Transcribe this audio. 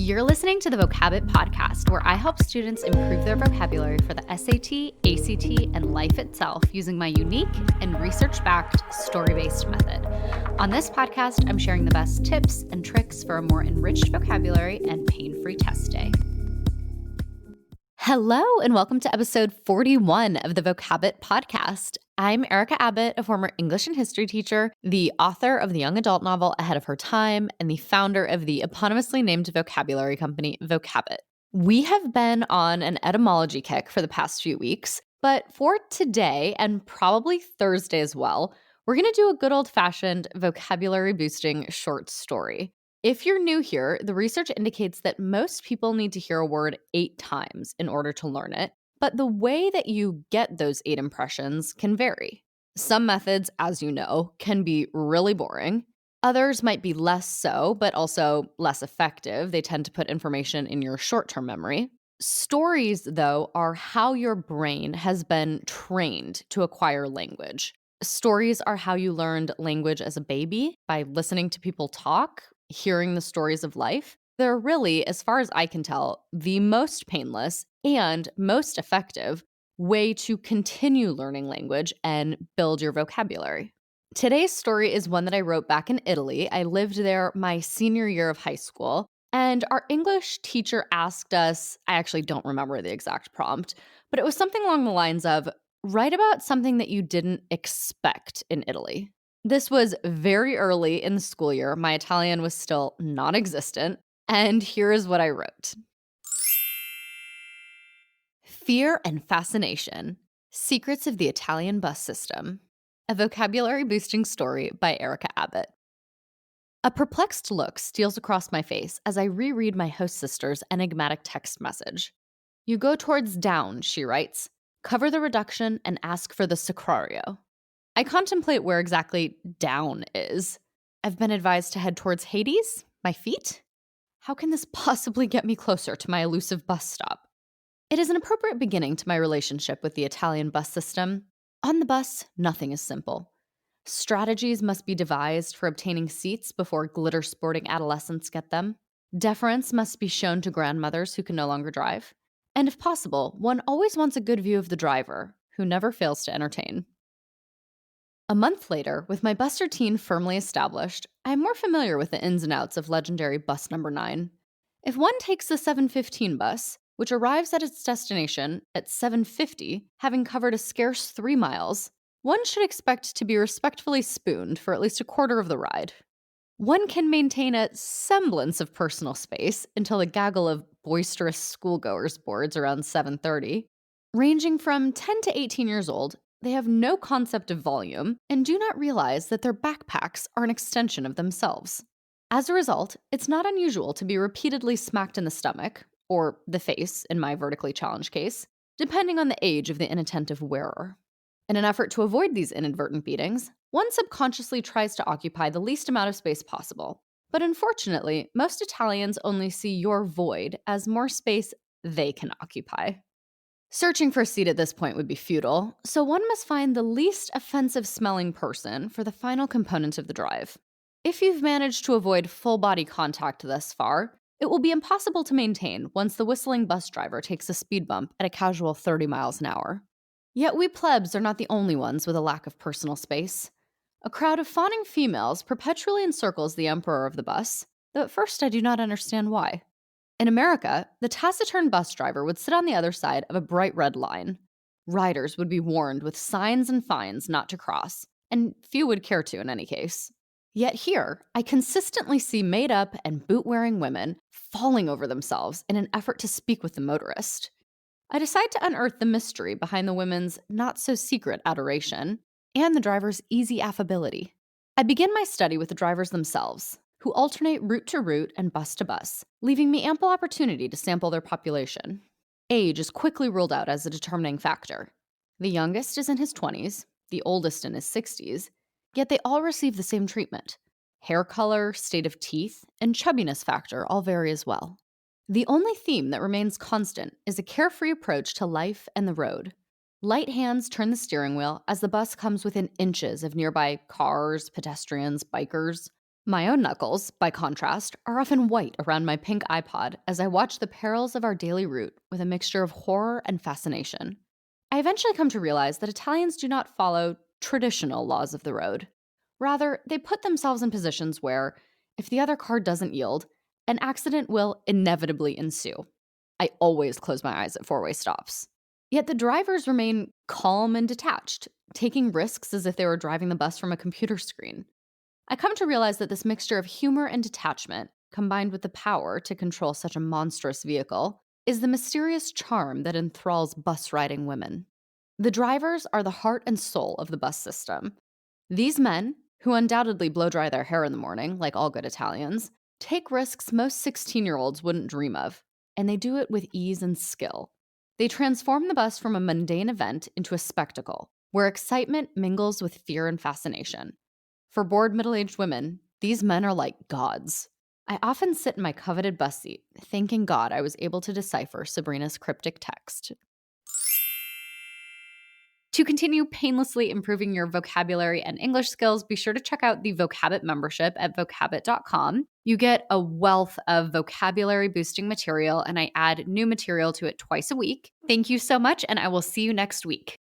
You're listening to the Vocabbett podcast, where I help students improve their vocabulary for the SAT, ACT, and life itself using my unique and research-backed story-based method. On this podcast, I'm sharing the best tips and tricks for a more enriched vocabulary and pain-free test day. Hello, and welcome to episode 41 of the Vocabbett podcast. I'm Erica Abbott, a former English and history teacher, the author of the young adult novel Ahead of Her Time, and the founder of the eponymously named vocabulary company, Vocabbett. We have been on an etymology kick for the past few weeks, but for today, and probably Thursday as well, we're going to do a good old-fashioned vocabulary-boosting short story. If you're new here, the research indicates that most people need to hear a word 8 times in order to learn it, but the way that you get those 8 impressions can vary. Some methods, as you know, can be really boring. Others might be less so, but also less effective. They tend to put information in your short-term memory. Stories, though, are how your brain has been trained to acquire language. Stories are how you learned language as a baby by listening to people talk, hearing the stories of life. They're really, as far as I can tell, the most painless and most effective way to continue learning language and build your vocabulary. Today's story is one that I wrote back in Italy. I lived there my senior year of high school, and our English teacher asked us, I actually don't remember the exact prompt, but it was something along the lines of, write about something that you didn't expect in Italy. This was very early in the school year. My Italian was still non-existent, and here is what I wrote. Fear and Fascination: Secrets of the Italian Bus System. A vocabulary-boosting story by Erica Abbott. A perplexed look steals across my face as I reread my host sister's enigmatic text message. You go towards down, she writes. Cover the reduction and ask for the sacrario. I contemplate where exactly down is. I've been advised to head towards Hades? My feet? How can this possibly get me closer to my elusive bus stop? It is an appropriate beginning to my relationship with the Italian bus system. On the bus, nothing is simple. Strategies must be devised for obtaining seats before glitter-sporting adolescents get them. Deference must be shown to grandmothers who can no longer drive. And if possible, one always wants a good view of the driver, who never fails to entertain. A month later, with my bus routine firmly established, I am more familiar with the ins and outs of legendary bus number 9. If one takes the 7:15 bus, which arrives at its destination at 7:50, having covered a scarce 3 miles, one should expect to be respectfully spooned for at least a quarter of the ride. One can maintain a semblance of personal space until a gaggle of boisterous schoolgoers boards around 7:30. Ranging from 10 to 18 years old, they have no concept of volume and do not realize that their backpacks are an extension of themselves. As a result, it's not unusual to be repeatedly smacked in the stomach, or the face in my vertically challenged case, depending on the age of the inattentive wearer. In an effort to avoid these inadvertent beatings, one subconsciously tries to occupy the least amount of space possible. But unfortunately, most Italians only see your void as more space they can occupy. Searching for a seat at this point would be futile, so one must find the least offensive-smelling person for the final component of the drive. If you've managed to avoid full-body contact thus far, it will be impossible to maintain once the whistling bus driver takes a speed bump at a casual 30 miles an hour. Yet we plebs are not the only ones with a lack of personal space. A crowd of fawning females perpetually encircles the emperor of the bus, though at first I do not understand why. In America, the taciturn bus driver would sit on the other side of a bright red line. Riders would be warned with signs and fines not to cross, and few would care to in any case. Yet here, I consistently see made-up and boot-wearing women falling over themselves in an effort to speak with the motorist. I decide to unearth the mystery behind the women's not-so-secret adoration and the driver's easy affability. I begin my study with the drivers themselves, who alternate route to route and bus to bus, leaving me ample opportunity to sample their population. Age is quickly ruled out as a determining factor. The youngest is in his 20s, the oldest in his 60s, yet they all receive the same treatment. Hair color, state of teeth, and chubbiness factor all vary as well. The only theme that remains constant is a carefree approach to life and the road. Light hands turn the steering wheel as the bus comes within inches of nearby cars, pedestrians, bikers. My own knuckles, by contrast, are often white around my pink iPod as I watch the perils of our daily route with a mixture of horror and fascination. I eventually come to realize that Italians do not follow traditional laws of the road. Rather, they put themselves in positions where, if the other car doesn't yield, an accident will inevitably ensue. I always close my eyes at four-way stops. Yet the drivers remain calm and detached, taking risks as if they were driving the bus from a computer screen. I come to realize that this mixture of humor and detachment, combined with the power to control such a monstrous vehicle, is the mysterious charm that enthralls bus riding women. The drivers are the heart and soul of the bus system. These men, who undoubtedly blow dry their hair in the morning, like all good Italians, take risks most 16-year-olds wouldn't dream of, and they do it with ease and skill. They transform the bus from a mundane event into a spectacle, where excitement mingles with fear and fascination. For bored middle-aged women, these men are like gods. I often sit in my coveted bus seat, thanking God I was able to decipher Sabrina's cryptic text. To continue painlessly improving your vocabulary and English skills, be sure to check out the Vocabbett membership at vocabbett.com. You get a wealth of vocabulary boosting material, and I add new material to it twice a week. Thank you so much, and I will see you next week.